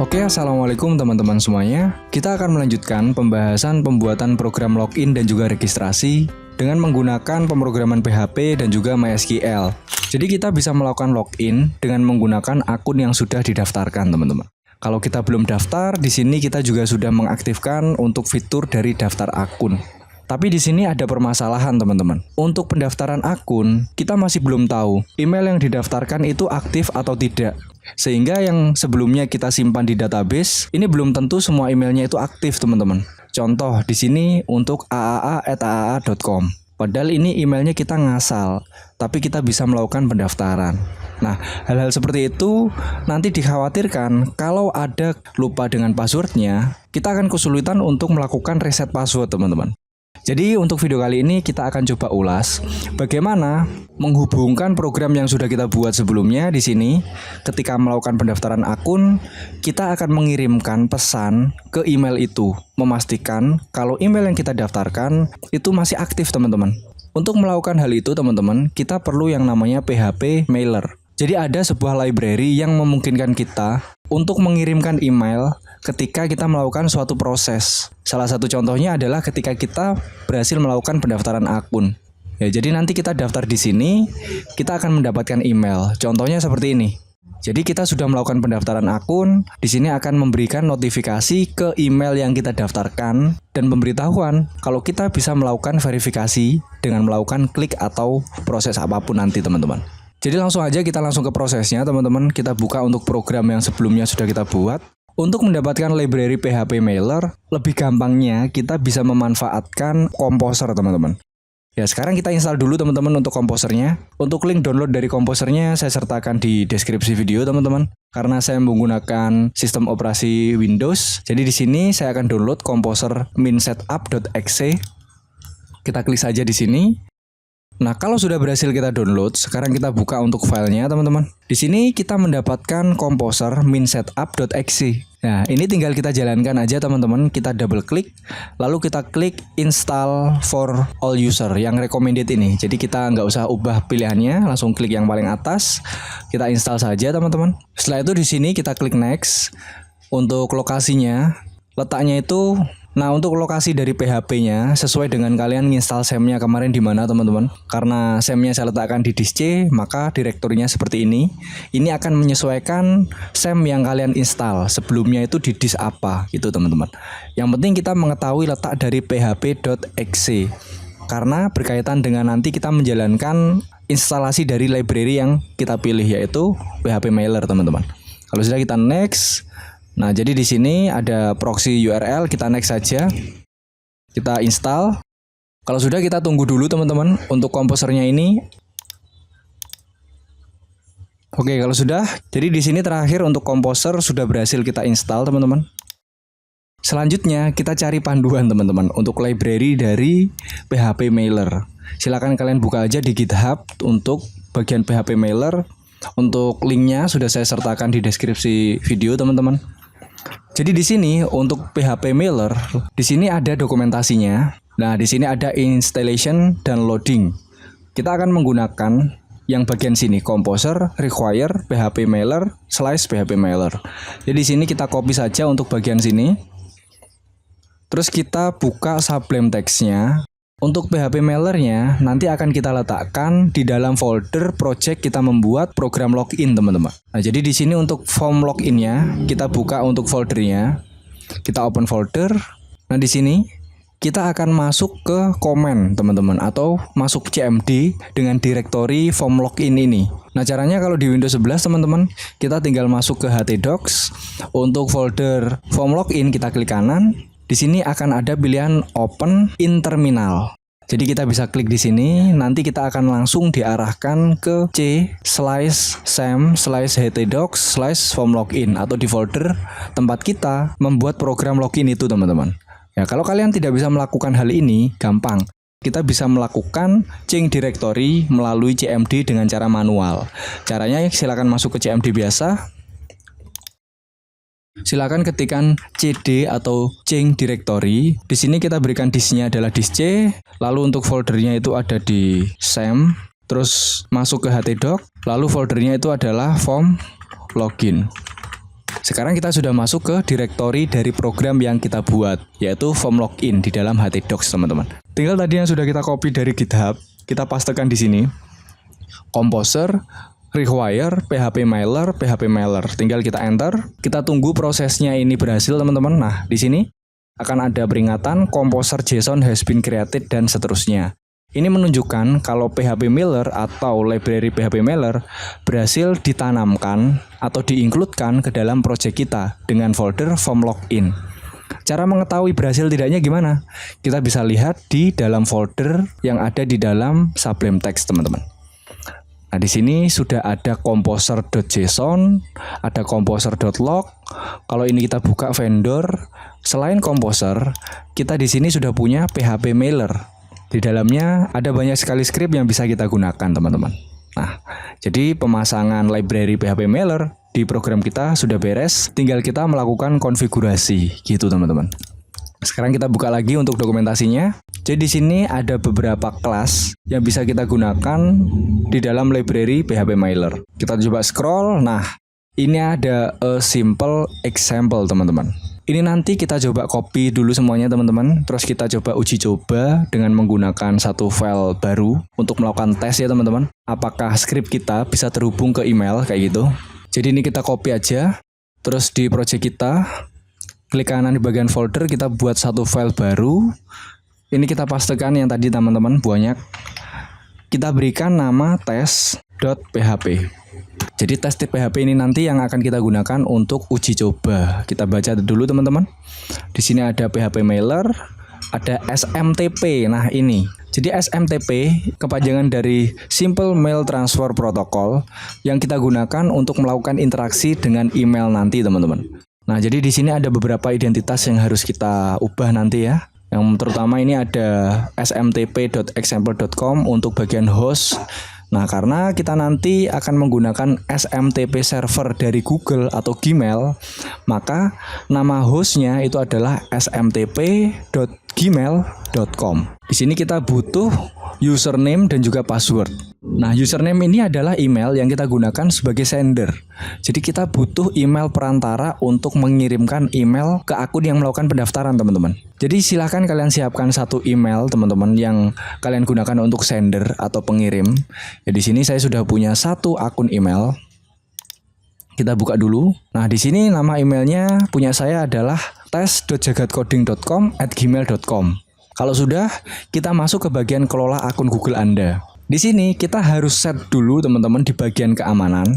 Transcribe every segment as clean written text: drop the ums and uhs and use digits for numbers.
Oke, assalamualaikum teman-teman semuanya. Kita akan melanjutkan pembahasan pembuatan program login dan juga registrasi dengan menggunakan pemrograman PHP dan juga MySQL. Jadi kita bisa melakukan login dengan menggunakan akun yang sudah didaftarkan, teman-teman. Kalau kita belum daftar, di sini kita juga sudah mengaktifkan untuk fitur dari daftar akun. Tapi di sini ada permasalahan, teman-teman. Untuk pendaftaran akun, kita masih belum tahu email yang didaftarkan itu aktif atau tidak. Sehingga yang sebelumnya kita simpan di database, ini belum tentu semua emailnya itu aktif, teman-teman. Contoh di sini untuk aaa@aaa.com. Padahal ini emailnya kita ngasal, tapi kita bisa melakukan pendaftaran. Nah, hal-hal seperti itu nanti dikhawatirkan kalau ada lupa dengan passwordnya, kita akan kesulitan untuk melakukan reset password, teman-teman. Jadi untuk video kali ini kita akan coba ulas bagaimana menghubungkan program yang sudah kita buat sebelumnya di sini. Ketika melakukan pendaftaran akun, kita akan mengirimkan pesan ke email itu, memastikan kalau email yang kita daftarkan itu masih aktif, teman-teman. Untuk melakukan hal itu, teman-teman, kita perlu yang namanya PHP Mailer. Jadi ada sebuah library yang memungkinkan kita untuk mengirimkan email ketika kita melakukan suatu proses. Salah satu contohnya adalah ketika kita berhasil melakukan pendaftaran akun. Ya, jadi nanti kita daftar di sini, kita akan mendapatkan email. Contohnya seperti ini. Jadi kita sudah melakukan pendaftaran akun, di sini akan memberikan notifikasi ke email yang kita daftarkan dan pemberitahuan kalau kita bisa melakukan verifikasi dengan melakukan klik atau proses apapun nanti, teman-teman. Jadi langsung aja kita langsung ke prosesnya, teman-teman. Kita buka untuk program yang sebelumnya sudah kita buat. Untuk mendapatkan library PHP Mailer, lebih gampangnya kita bisa memanfaatkan Composer, teman-teman. Ya, sekarang kita install dulu, teman-teman, untuk Composernya. Untuk link download dari Composernya saya sertakan di deskripsi video, teman-teman. Karena saya menggunakan sistem operasi Windows, jadi di sini saya akan download Composer minsetup.exe. Kita klik saja di sini. Nah, kalau sudah berhasil kita download, sekarang kita buka untuk filenya, teman-teman. Di sini kita mendapatkan Composer minsetup.exe. Nah, ini tinggal kita jalankan aja, teman-teman. Kita double klik, lalu kita klik install for all user yang recommended ini. Jadi kita nggak usah ubah pilihannya, langsung klik yang paling atas. Kita install saja, teman-teman. Setelah itu di sini kita klik next. Untuk lokasinya, letaknya itu, nah, untuk lokasi dari PHP-nya sesuai dengan kalian install SAM-nya kemarin di mana, teman-teman. Karena SAM-nya saya letakkan di disk C, maka direktorinya seperti ini. Ini akan menyesuaikan SAM yang kalian install sebelumnya itu di disk apa gitu, teman-teman. Yang penting kita mengetahui letak dari php.exe karena berkaitan dengan nanti kita menjalankan instalasi dari library yang kita pilih, yaitu PHP Mailer, teman-teman. Kalau sudah, kita next. Nah, jadi di sini ada proxy URL, kita next saja. Kita install. Kalau sudah, kita tunggu dulu, teman-teman, untuk komposernya ini. Oke, kalau sudah, jadi di sini terakhir untuk komposer sudah berhasil kita install, teman-teman. Selanjutnya kita cari panduan, teman-teman, untuk library dari PHP Mailer. Silakan kalian buka aja di GitHub untuk bagian PHP Mailer. Untuk linknya sudah saya sertakan di deskripsi video, teman-teman. Jadi di sini untuk PHP Mailer, di sini ada dokumentasinya. Nah, di sini ada installation dan loading. Kita akan menggunakan yang bagian sini, Composer require PHP Mailer /PHP Mailer. Jadi di sini kita copy saja untuk bagian sini. Terus kita buka Sublime Text-nya. Untuk PHP Mailernya nanti akan kita letakkan di dalam folder project kita membuat program login, teman-teman. Nah, jadi di sini untuk form loginnya kita buka untuk foldernya. Kita open folder. Nah, di sini kita akan masuk ke komen, teman-teman, atau masuk CMD dengan direktori form login ini. Nah, caranya kalau di Windows 11, teman-teman, kita tinggal masuk ke htdocs. Untuk folder form login kita klik kanan. Di sini akan ada pilihan Open in Terminal. Jadi kita bisa klik di sini, nanti kita akan langsung diarahkan ke c/sam/htdocs/form login atau di folder tempat kita membuat program login itu, teman-teman. Ya, kalau kalian tidak bisa melakukan hal ini, gampang. Kita bisa melakukan change directory melalui CMD dengan cara manual. Caranya silakan masuk ke CMD biasa. Silakan ketikkan cd atau change directory. Di sini kita berikan disknya adalah disk C, lalu untuk foldernya itu ada di SAM, terus masuk ke htdoc, lalu foldernya itu adalah form login. Sekarang kita sudah masuk ke direktori dari program yang kita buat, yaitu form login di dalam htdocs, teman-teman. Tinggal tadi yang sudah kita copy dari GitHub, kita pastekan di sini. Composer, require, php mailer. Tinggal kita enter. Kita tunggu prosesnya ini berhasil, teman-teman. Nah, di sini akan ada peringatan composer JSON has been created dan seterusnya. Ini menunjukkan kalau PHP Mailer atau library PHP Mailer berhasil ditanamkan atau diinkludkan ke dalam project kita dengan folder form login. Cara mengetahui berhasil tidaknya gimana? Kita bisa lihat di dalam folder yang ada di dalam Sublime Text, teman-teman. Nah, di sini sudah ada composer.json, ada composer.log. Kalau ini kita buka vendor, selain composer, kita di sini sudah punya PHP Mailer. Di dalamnya ada banyak sekali script yang bisa kita gunakan, teman-teman. Nah, jadi pemasangan library PHP Mailer di program kita sudah beres, tinggal kita melakukan konfigurasi gitu, teman-teman. Sekarang kita buka lagi untuk dokumentasinya. Jadi di sini ada beberapa kelas yang bisa kita gunakan di dalam library PHP Mailer. Kita coba scroll. Nah, ini ada a simple example, teman-teman. Ini nanti kita coba copy dulu semuanya, teman-teman. Terus kita coba uji coba dengan menggunakan satu file baru untuk melakukan tes ya, teman-teman. Apakah script kita bisa terhubung ke email kayak gitu. Jadi ini kita copy aja. Terus di project kita, klik kanan di bagian folder, kita buat satu file baru. Ini kita pastekan yang tadi, teman-teman, banyak. Kita berikan nama tes.php. Jadi tes.php ini nanti yang akan kita gunakan untuk uji coba. Kita baca dulu, teman-teman. Di sini ada PHP Mailer, ada SMTP. Nah, ini. Jadi SMTP kepanjangan dari Simple Mail Transfer Protocol yang kita gunakan untuk melakukan interaksi dengan email nanti, teman-teman. Nah, jadi di sini ada beberapa identitas yang harus kita ubah nanti ya. Yang terutama ini ada smtp.example.com untuk bagian host. Nah, karena kita nanti akan menggunakan SMTP server dari Google atau Gmail, maka nama hostnya itu adalah smtp.gmail.com. Di sini kita butuh username dan juga password. Nah, username ini adalah email yang kita gunakan sebagai sender. Jadi kita butuh email perantara untuk mengirimkan email ke akun yang melakukan pendaftaran, teman-teman. Jadi silakan kalian siapkan satu email, teman-teman, yang kalian gunakan untuk sender atau pengirim. Ya, di sini saya sudah punya satu akun email. Kita buka dulu. Nah, di sini nama emailnya punya saya adalah tes.jagatcoding.com@gmail.com. Kalau sudah, kita masuk ke bagian kelola akun Google Anda. Di sini kita harus set dulu, teman-teman, di bagian keamanan.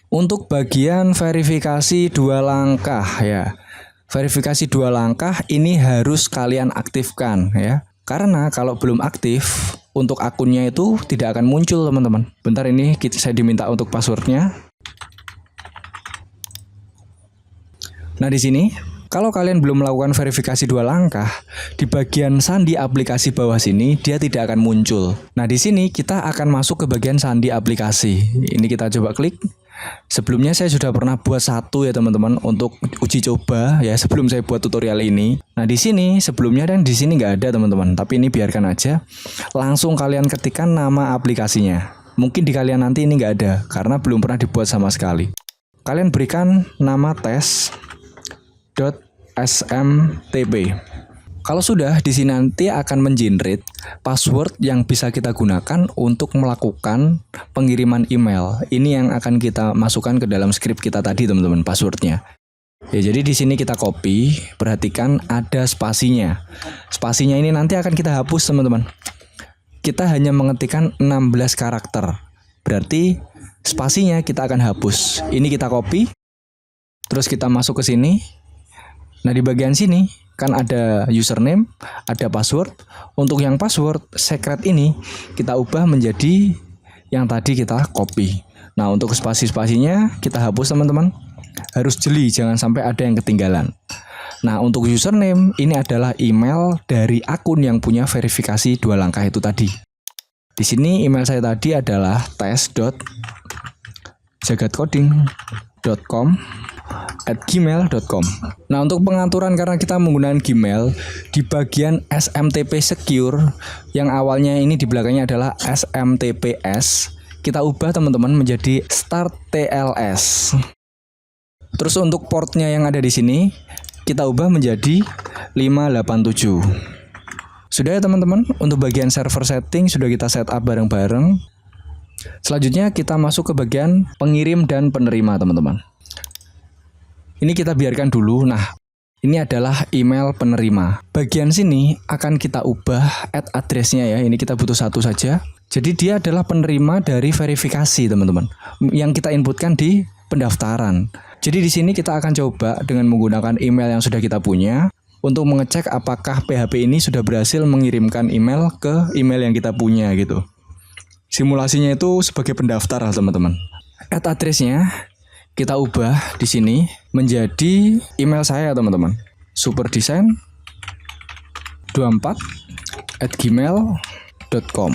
Untuk bagian verifikasi 2 langkah ya. Verifikasi 2 langkah ini harus kalian aktifkan ya. Karena kalau belum aktif, untuk akunnya itu tidak akan muncul, teman-teman. Bentar, ini saya diminta untuk passwordnya. Nah, di sini kalau kalian belum melakukan verifikasi 2 langkah, di bagian sandi aplikasi bawah sini dia tidak akan muncul. Nah, di sini kita akan masuk ke bagian sandi aplikasi. Ini kita coba klik. Sebelumnya saya sudah pernah buat satu ya, teman-teman, untuk uji coba ya sebelum saya buat tutorial ini. Nah, di sini sebelumnya dan di sini nggak ada, teman-teman. Tapi ini biarkan aja. Langsung kalian ketikkan nama aplikasinya. Mungkin di kalian nanti ini nggak ada karena belum pernah dibuat sama sekali. Kalian berikan nama tes.smtp. Kalau sudah, di sini nanti akan mengenerate password yang bisa kita gunakan untuk melakukan pengiriman email. Ini yang akan kita masukkan ke dalam script kita tadi, teman-teman, passwordnya. Ya, jadi di sini kita copy, perhatikan ada spasinya. Spasinya ini nanti akan kita hapus, teman-teman. Kita hanya mengetikkan 16 karakter. Berarti spasinya kita akan hapus. Ini kita copy, terus kita masuk ke sini. Nah, di bagian sini kan ada username, ada password. Untuk yang password secret ini kita ubah menjadi yang tadi kita copy. Nah, untuk spasi-spasinya kita hapus, teman-teman. Harus jeli, jangan sampai ada yang ketinggalan. Nah, untuk username ini adalah email dari akun yang punya verifikasi 2 langkah itu tadi. Di sini email saya tadi adalah tes.jagatcoding.com@gmail.com. Nah, untuk pengaturan karena kita menggunakan Gmail, di bagian SMTP Secure yang awalnya ini di belakangnya adalah SMTPS, kita ubah, teman-teman, menjadi Start TLS. Terus untuk portnya yang ada di sini kita ubah menjadi 587. Sudah ya teman-teman, untuk bagian server setting sudah kita setup bareng-bareng. Selanjutnya kita masuk ke bagian pengirim dan penerima teman-teman. Ini kita biarkan dulu. Nah, ini adalah email penerima. Bagian sini akan kita ubah address-nya ya. Ini kita butuh satu saja. Jadi dia adalah penerima dari verifikasi teman-teman, yang kita inputkan di pendaftaran. Jadi di sini kita akan coba dengan menggunakan email yang sudah kita punya untuk mengecek apakah PHP ini sudah berhasil mengirimkan email ke email yang kita punya gitu. Simulasinya itu sebagai pendaftar teman-teman. Address-nya kita ubah di sini menjadi email saya teman-teman. superdesign24@gmail.com.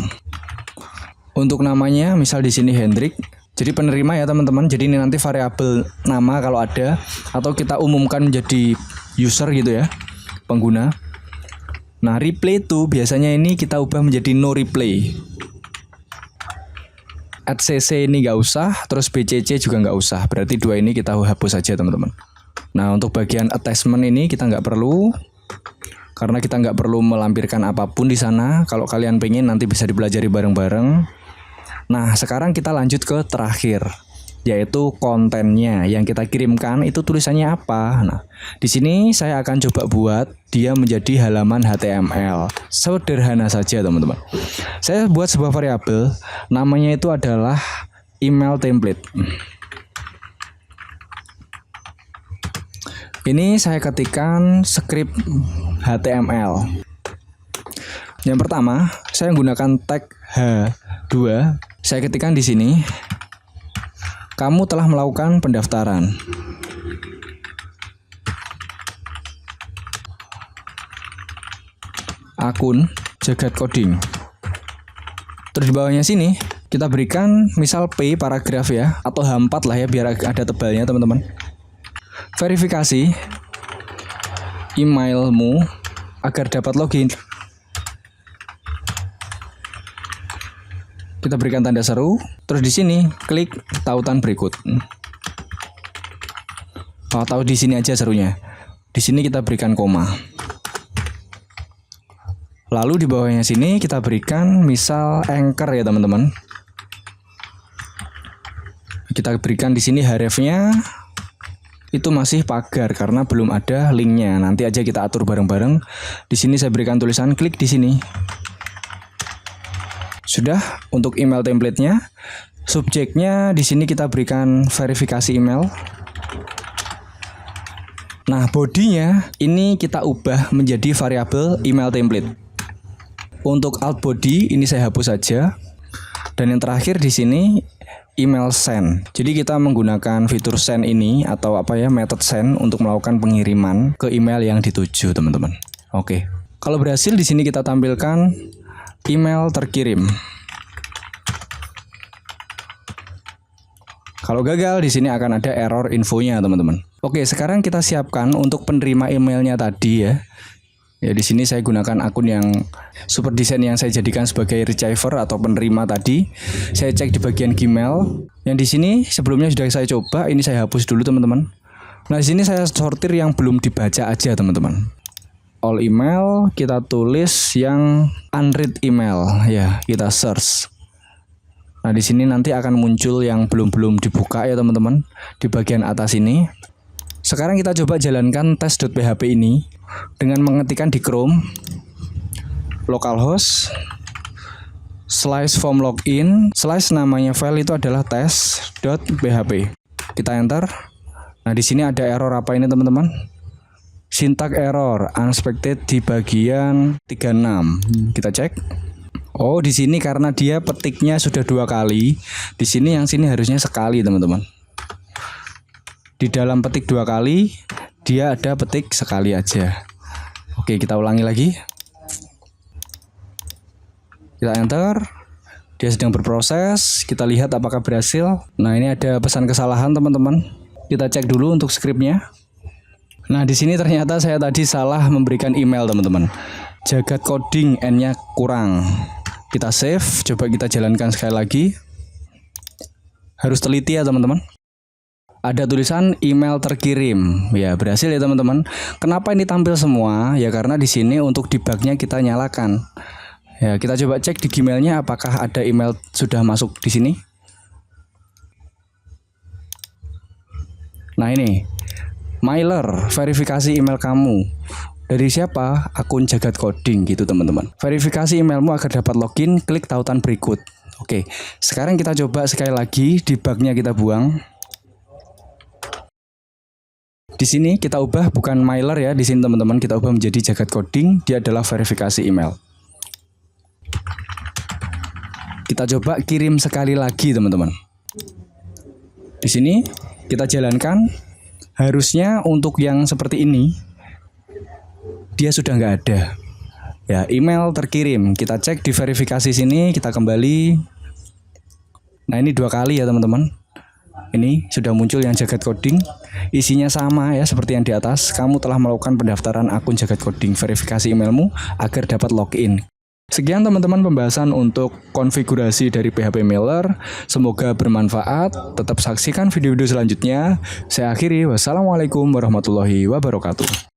Untuk namanya misal di sini Hendrik. Jadi penerima ya teman-teman. Jadi ini nanti variabel nama kalau ada, atau kita umumkan menjadi user gitu ya, pengguna. Nah, reply itu biasanya ini kita ubah menjadi no reply. @cc ini nggak usah, terus bcc juga nggak usah. Berarti dua ini kita hapus saja teman-teman. Nah, untuk bagian attachment ini kita nggak perlu, karena kita nggak perlu melampirkan apapun di sana. Kalau kalian pengen nanti bisa dipelajari bareng-bareng. Nah, sekarang kita lanjut ke terakhir, yaitu kontennya yang kita kirimkan itu tulisannya apa. Nah, di sini saya akan coba buat dia menjadi halaman HTML. Sederhana saja teman-teman. Saya buat sebuah variabel, namanya itu adalah email template. Ini saya ketikkan script HTML. Yang pertama, saya menggunakan tag H2. Saya ketikkan di sini, kamu telah melakukan pendaftaran. Akun Jagat Coding. Terus di bawahnya sini kita berikan misal P paragraf ya, atau H4 lah ya biar ada tebalnya teman-teman. Verifikasi emailmu agar dapat login. Kita berikan tanda seru, terus di sini klik tautan berikut. Atau di sini aja serunya. Di sini kita berikan koma. Lalu di bawahnya sini kita berikan misal anchor ya teman-teman. Kita berikan di sini href-nya itu masih pagar karena belum ada linknya. Nanti aja kita atur bareng-bareng. Di sini saya berikan tulisan klik di sini. Sudah untuk email template-nya. Subjeknya di sini kita berikan verifikasi email. Nah, bodinya ini kita ubah menjadi variabel email template. Untuk alt body ini saya hapus saja. Dan yang terakhir di sini email send. Jadi kita menggunakan fitur send ini atau metode send untuk melakukan pengiriman ke email yang dituju, teman-teman. Oke. Kalau berhasil di sini kita tampilkan email terkirim. Kalau gagal di sini akan ada error infonya, teman-teman. Oke, sekarang kita siapkan untuk penerima emailnya tadi ya. Ya, di sini saya gunakan akun yang Super Design yang saya jadikan sebagai receiver atau penerima tadi. Saya cek di bagian Gmail. Yang di sini sebelumnya sudah saya coba, ini saya hapus dulu, teman-teman. Nah, di sini saya sortir yang belum dibaca aja, teman-teman. All email, kita tulis yang unread email, ya, kita search. Nah, di sini nanti akan muncul yang belum dibuka ya, teman-teman, di bagian atas ini. Sekarang kita coba jalankan tes.php ini dengan mengetikkan di Chrome localhost /form login / namanya file itu adalah tes.php. Kita enter. Nah, di sini ada error apa ini, teman-teman? Syntax error unexpected di bagian 36. Kita cek. Oh, di sini karena dia petiknya sudah 2 kali. Di sini yang sini harusnya sekali, teman-teman. Di dalam petik 2 kali, dia ada petik sekali aja. Oke, kita ulangi lagi. Kita enter. Dia sedang berproses. Kita lihat apakah berhasil. Nah, ini ada pesan kesalahan, teman-teman. Kita cek dulu untuk skripnya. Nah, di sini ternyata saya tadi salah memberikan email, teman-teman. Jagat Coding N-nya kurang. Kita save, coba kita jalankan sekali lagi. Harus teliti ya, teman-teman. ada tulisan email terkirim. Ya, berhasil ya teman-teman. Kenapa ini tampil semua? Ya karena di sini untuk debugnya kita nyalakan. Ya, kita coba cek di Gmailnya apakah ada email sudah masuk di sini. Nah ini, mailer, verifikasi email kamu. Dari siapa? Akun Jagat Coding gitu teman-teman. Verifikasi emailmu agar dapat login, klik tautan berikut. Oke, sekarang kita coba sekali lagi, debugnya kita buang. Di sini kita ubah bukan mailer ya, di sini teman-teman kita ubah menjadi Jagat Coding, dia adalah verifikasi email. Kita coba kirim sekali lagi teman-teman. Di sini kita jalankan, harusnya untuk yang seperti ini dia sudah nggak ada. Ya, email terkirim. Kita cek di verifikasi sini, kita kembali. Nah ini 2 kali ya teman-teman. Ini sudah muncul yang Jagat Coding. Isinya sama ya seperti yang di atas. Kamu telah melakukan pendaftaran akun Jagat Coding. Verifikasi emailmu agar dapat login. Sekian teman-teman pembahasan untuk konfigurasi dari PHP Mailer. Semoga bermanfaat. Tetap saksikan video-video selanjutnya. Saya akhiri. Wassalamualaikum warahmatullahi wabarakatuh.